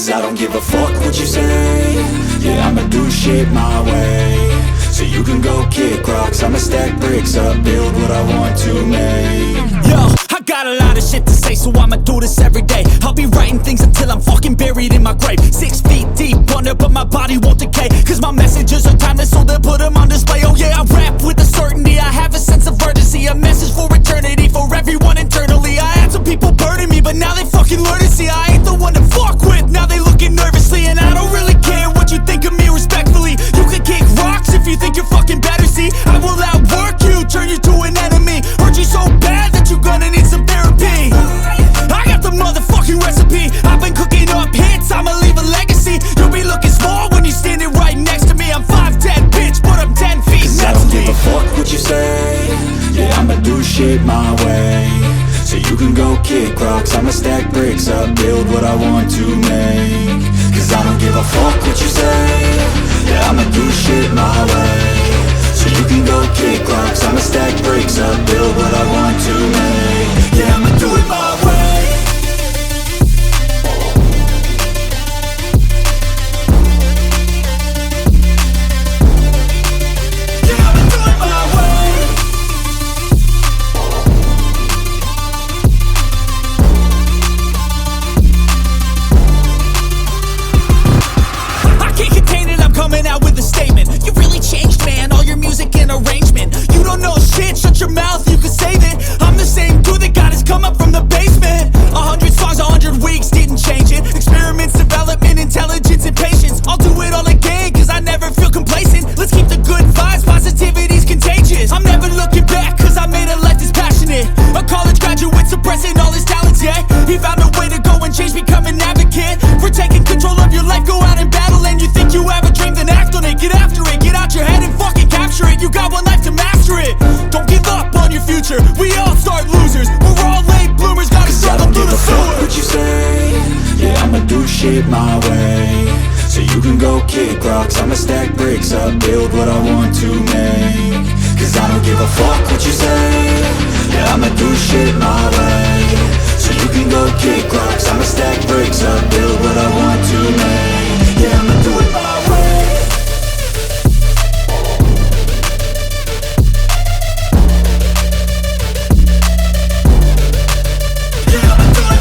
Cause I don't give a fuck what you say. Yeah, I'ma do shit my way. So you can go kick rocks, I'ma stack bricks up, build what I want to make. Yo, I got a lot of shit to say, so I'ma do this every day. I'll be writing things until I'm fucking buried in my grave. 6 feet deep under, but my body won't decay. Cause my messages are timeless, so they'll put them on display. Oh yeah, I rap with a certainty, I have a sense of urgency. A message for eternity, for everyone internally. I had some people burning me, but now they fucking learn to see I ain't the one to fuck with, now they looking nervously. And I don't really care what you think of me, respectfully. You can kick rocks if you think you're fucking better, see. I will outwork you, turn you to an enemy. Hurt you so bad that you're gonna need some therapy. I got the motherfucking recipe, I've been cooking up hits, I'ma leave a legacy. You'll be looking small when you're standing right next to me. I'm 5'10", bitch, but I'm 10 feet Cause next I don't to me. give a fuck what you say. Yeah, I'ma do shit my way. So you can go kick rocks, I'ma stack bricks up, build what I want to make. Cause I don't give a fuck what you say. Yeah, I'ma do shit my way. So you can go kick rocks, I'ma stack bricks up, build what I want to make. Yeah, I'ma do it my way. Coming out with a statement. You really changed, man, all your music and arrangement. You don't know shit, shut your mouth, you can save it. I'm the same dude that got his come up from the basement. 100 songs, 100 weeks, didn't change it. Experiments, development, intelligence, and patience. I'll do it all again, cause I never feel complacent. Let's keep the good vibes, positivity's contagious. I'm never looking back, cause I made a life that's passionate. A college graduate suppressing all his talents, yeah. He found a way to go and change, become an advocate. For taking control of your life, go out and battle. And you think you have a dream, then act on it. Get after it, get out your head and fucking capture it. You got one life to master it. Don't give up on your future, we all start losers. We're all late bloomers, gotta struggle through the sewer. What you say? Yeah, I'ma do shit my way. So you can go kick rocks, I'ma stack bricks up, build what I want to make. Cause I don't give a fuck what you say. Yeah, I'ma do shit my way. So you can go kick rocks, I'ma stack bricks up, build what I want